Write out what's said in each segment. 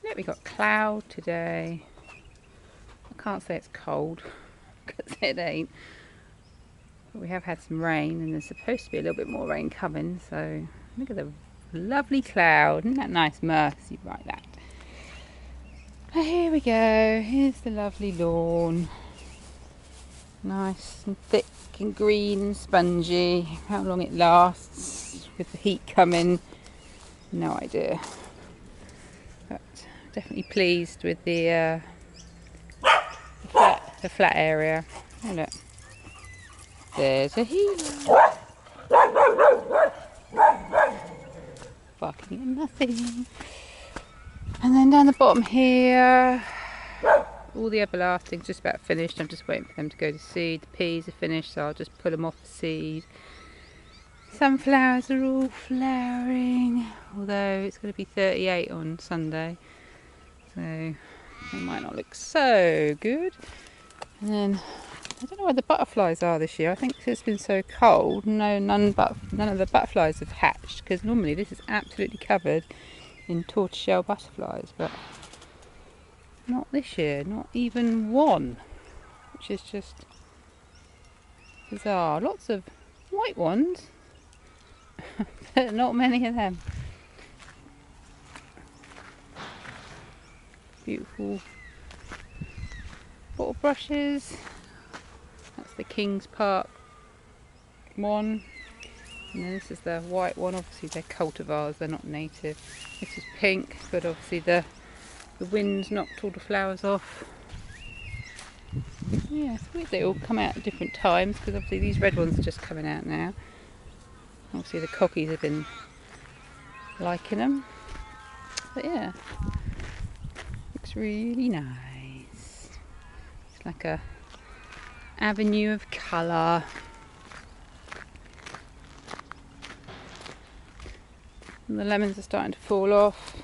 Yeah, we got cloud today. I can't say it's cold because it ain't. But we have had some rain and there's supposed to be a little bit more rain coming. So look at the lovely cloud. Isn't that nice, Mercy? Right, that. Oh, here we go. Here's the lovely lawn. Nice and thick and green and spongy. How long it lasts with the heat coming, no idea. But definitely pleased with the flat area. Oh, look. There's a Gila. Barking at nothing. And then down the bottom here, all the everlasting's just about finished. I'm just waiting for them to go to seed. The peas are finished, so I'll just pull them off the seed. Sunflowers are all flowering, although it's going to be 38 on Sunday, so they might not look so good. And then I don't know where the butterflies are this year. I think it's been so cold, none of the butterflies have hatched, because normally this is absolutely covered in tortoiseshell butterflies, but not this year, not even one, which is just bizarre. Lots of white ones, but not many of them. Beautiful bottle brushes. That's the Kings Park one. And then this is the white one. Obviously they're cultivars, they're not native. This is pink, but obviously the wind's knocked all the flowers off. Yeah, it's weird they all come out at different times, because obviously these red ones are just coming out now. Obviously the cockies have been liking them. But yeah, looks really nice. It's like a avenue of colour. And the lemons are starting to fall off.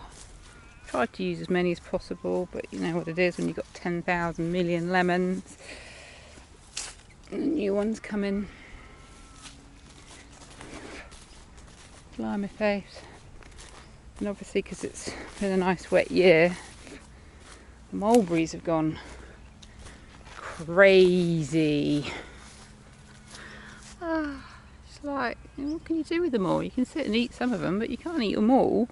Tried to use as many as possible, but you know what it is when you've got 10,000 million lemons and the new ones come in. Fly my face. And obviously because it's been a nice wet year, the mulberries have gone crazy. It's like, what can you do with them all? You can sit and eat some of them, but you can't eat them all.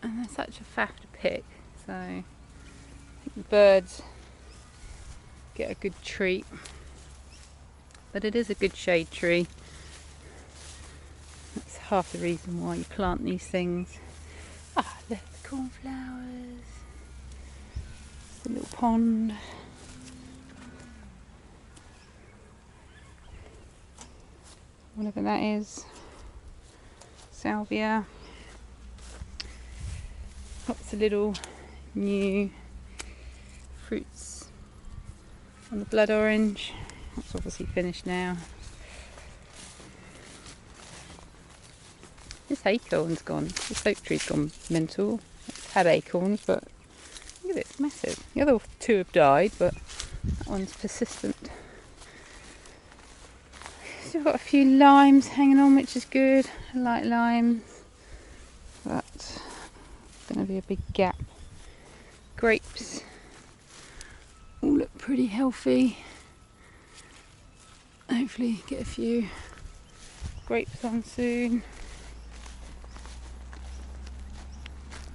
And they're such a faff to pick, so I think the birds get a good treat. But it is a good shade tree. That's half the reason why you plant these things. Ah, look, the cornflowers. The little pond. Whatever that is. Salvia. Lots of little new fruits on the blood orange. That's obviously finished now. This acorn's gone. This oak tree's gone mental. It's had acorns, but look at it, it's massive. The other two have died, but that one's persistent. Still got a few limes hanging on, which is good. I like limes, but it's going to be a big gap. Grapes all look pretty healthy. Hopefully get a few grapes on soon.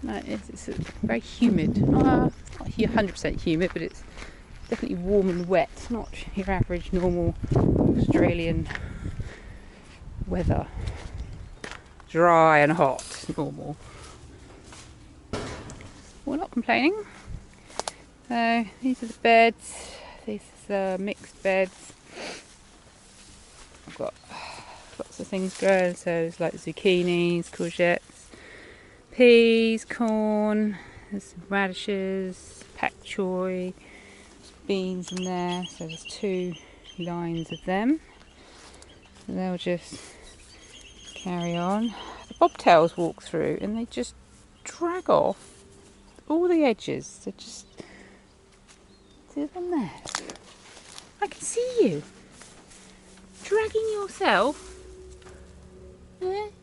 It's very humid. Not 100% humid, but it's definitely warm and wet. Not your average normal Australian weather. Dry and hot, normal. We're not complaining. So these are the beds. These are mixed beds. I've got lots of things growing. So there's like zucchinis, courgettes, peas, corn, there's some radishes, pak choy, beans in there, so there's 2 lines of them. So they'll just carry on. The bobtails walk through and they just drag off all the edges. They just, see them there? I can see you dragging yourself.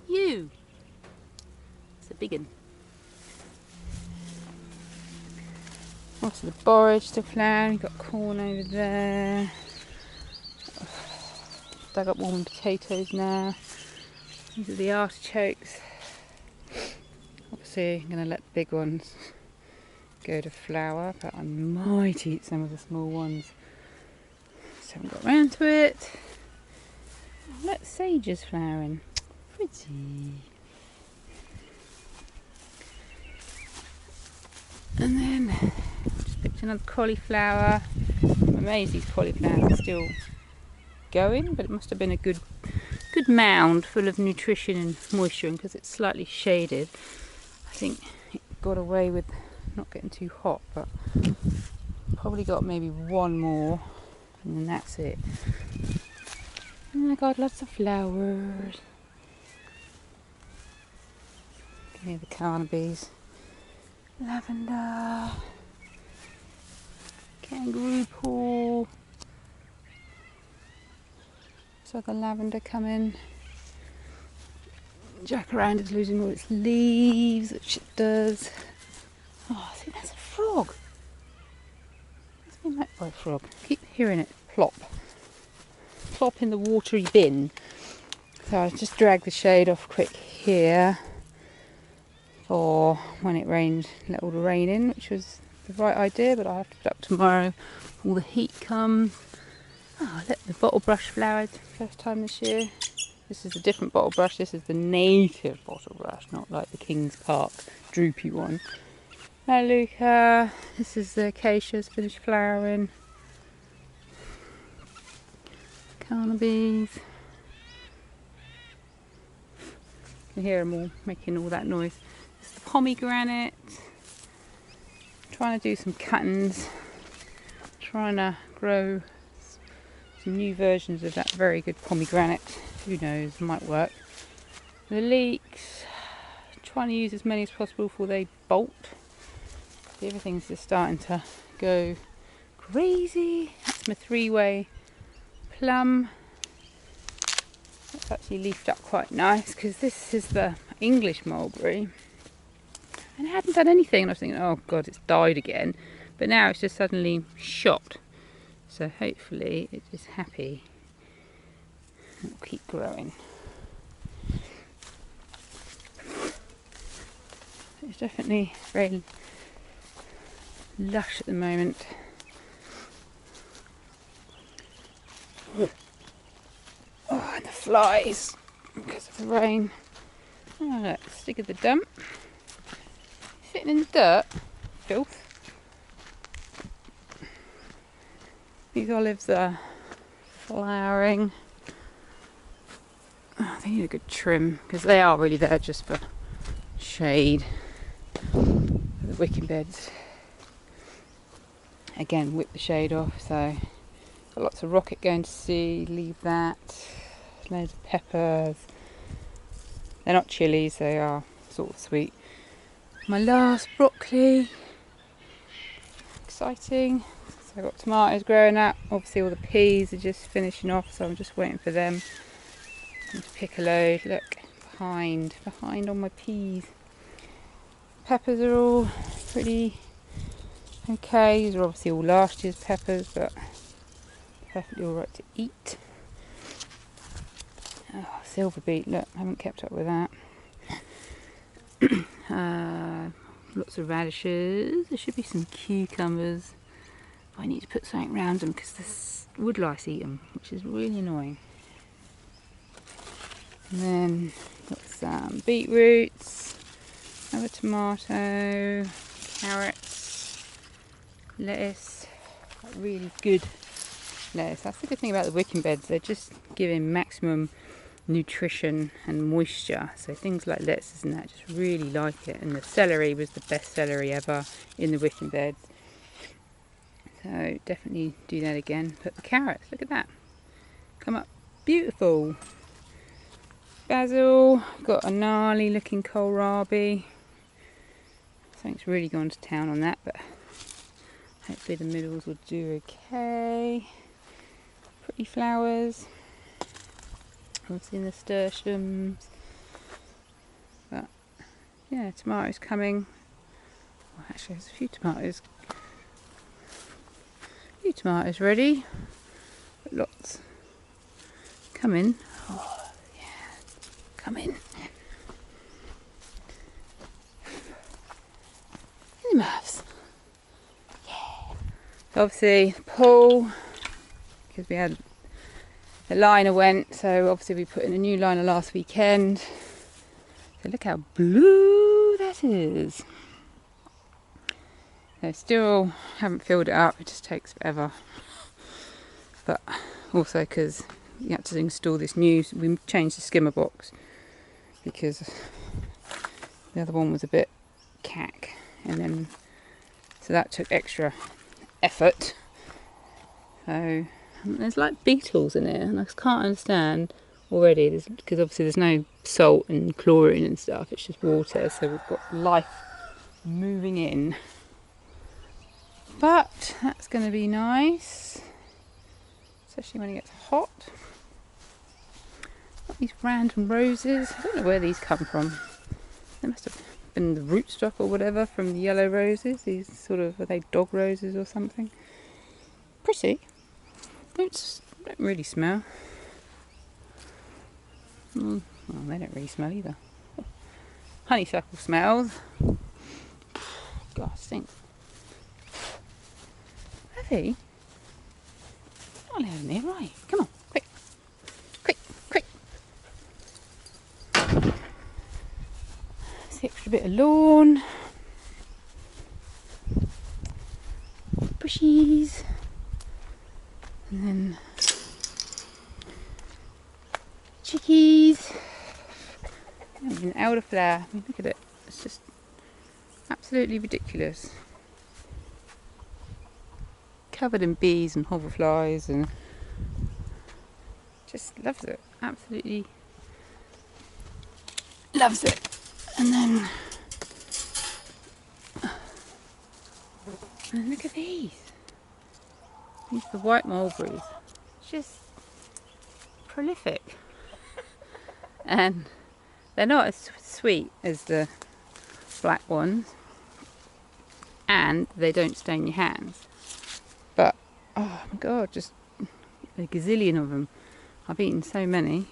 You. It's a big one. Lots of the borage still flowering. We've got corn over there. Dug up warm potatoes now. These are the artichokes. Obviously I'm going to let the big ones go to flower, but I might eat some of the small ones. Just haven't got around to it. Oh, look, sage is flowering. Pretty. And then just picked another cauliflower. I'm amazed these cauliflowers are still going, but it must have been a good mound full of nutrition and moisture, and because it's slightly shaded I think it got away with not getting too hot, but probably got maybe one more and then that's it. Oh my god, lots of flowers. Here the cannabis, lavender, kangaroo paw. So the lavender coming. Jacaranda's losing all its leaves, which it does. Oh, I think that's a frog. It's been met by a frog. Keep hearing it plop. Plop in the watery bin. So I'll just drag the shade off quick here for when it rained, let all the rain in, which was the right idea, but I'll have to put up tomorrow. All the heat comes. Oh, look, the bottle brush flowered first time this year. This is a different bottle brush. This is the native bottle brush, not like the King's Park droopy one. Melaleuca. This is the acacia's finished flowering. Cannabis. You can hear them all making all that noise. This is the pomegranate. Trying to do some cuttings. Trying to grow some new versions of that very good pomegranate. Who knows, might work. The leeks, trying to use as many as possible before they bolt. Everything's just starting to go crazy. That's my 3-way plum. That's actually leafed up quite nice because this is the English mulberry. And it hadn't done anything, and I was thinking, oh god, it's died again. But now it's just suddenly shot. So hopefully it is happy. It'll keep growing. It's definitely very lush at the moment. Oh, and the flies because of the rain. Oh look, stick of the dump. Sitting in the dirt. Filth. These olives are flowering. Oh, they need a good trim because they are really there just for shade. For the wicking beds. Again, whip the shade off. So got lots of rocket going to seed. Leave that. Loads of peppers. They're not chilies. They are sort of sweet. My last broccoli. Exciting. So I've got tomatoes growing up. Obviously all the peas are just finishing off, so I'm just waiting for them. To pick a load. Look, behind on my peas. Peppers are all pretty okay. These are obviously all last year's peppers, but perfectly alright to eat. Oh, silver beet, look, I haven't kept up with that. Lots of radishes. There should be some cucumbers. I need to put something around them because the woodlice eat them, which is really annoying. And then got some beetroots, another tomato, carrots, lettuce. Really good lettuce. That's the good thing about the wicking beds. They're just giving maximum nutrition and moisture. So things like lettuces and that just really like it. And the celery was the best celery ever in the wicking beds. So definitely do that again. But the carrots, look at that. Come up beautiful. Basil, got a gnarly looking kohlrabi. Something's really gone to town on that, but hopefully the middles will do okay. Pretty flowers. Obviously nasturtiums. But yeah, tomatoes coming. Well, actually, there's a few tomatoes few tomatoes ready. Lots coming. Oh yeah, coming. In the mouths. Yeah. So obviously the pool, because we had the liner went, so obviously we put in a new liner last weekend. So look how blue that is. So still haven't filled it up, it just takes forever. But also because you had to install this new, we changed the skimmer box because the other one was a bit cack, and then so that took extra effort. So there's like beetles in it, and I just can't understand already, because obviously there's no salt and chlorine and stuff, it's just water, so we've got life moving in. But that's going to be nice, especially when it gets hot. Got these random roses. I don't know where these come from. They must have been the rootstock or whatever from the yellow roses. These sort of, are they dog roses or something? Pretty. Don't really smell. Well, they don't really smell either. Honeysuckle smells. God, it stinks. Heavy. I'll have them here, right? Come on, quick, quick, quick. This extra bit of lawn, bushies, and then chickies, and an elderflower. I mean, look at it. It's just absolutely ridiculous. Covered in bees and hoverflies, and just loves it. Absolutely loves it. And then look at these. These are the white mulberries. Just prolific. And they're not as sweet as the black ones, and they don't stain your hands. But oh my god, just a gazillion of them. I've eaten so many.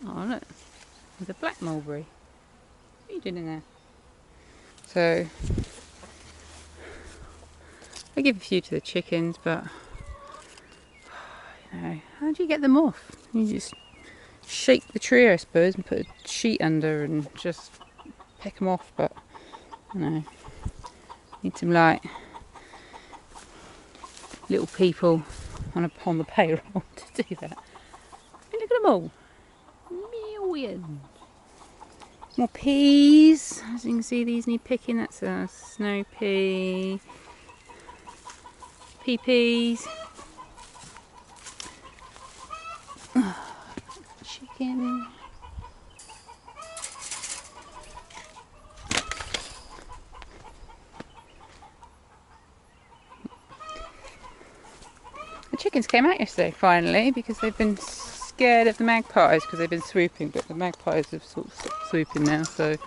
Oh look, there's a black mulberry. What are you doing in there? So I give a few to the chickens, but you know, how do you get them off? You just shake the tree, I suppose, and put a sheet under and just pick them off. But you know, need some like little people on the payroll to do that. And look at them all. Millions. More peas. As you can see, these need picking. That's a snow pea. Pea peas. Chicken. The chickens came out yesterday finally, because they've been scared of the magpies because they've been swooping, but the magpies have sort of stopped swooping now, so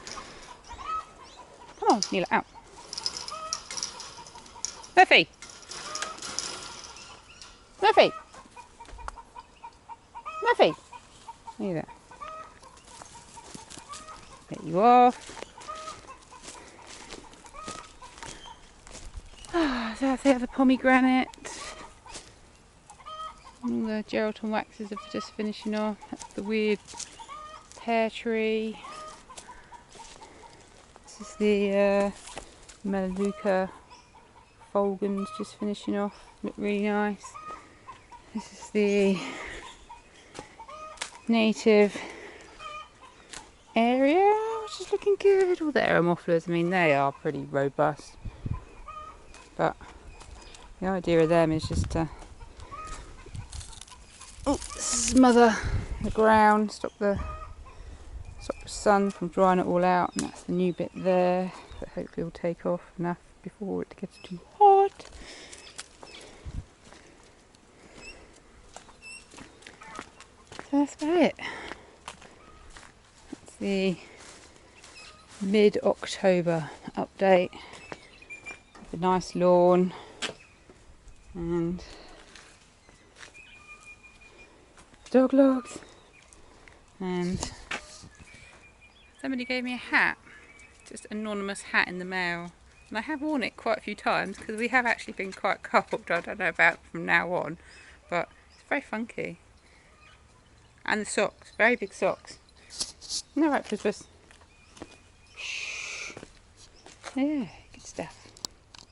come on, Neela, out. Murphy! Murphy! Murphy! Are you there? Get you off. Ah, so that's the other pomegranate. All the Geraldton waxes are just finishing off. That's the weird pear tree. This is the Melaleuca Fulgens just finishing off. Look really nice. This is the native area, which is looking good. All the aeromophilus, I mean, they are pretty robust. But the idea of them is just to smother the ground, stop the sun from drying it all out, and that's the new bit there that hopefully will take off enough before it gets too hot. So that's about it. That's the mid-October update. A nice lawn, and dog logs, and somebody gave me a hat, just an anonymous hat in the mail, and I have worn it quite a few times because we have actually been quite cold. I don't know about from now on, but it's very funky. And the socks, very big socks. No, right, Christmas. Yeah.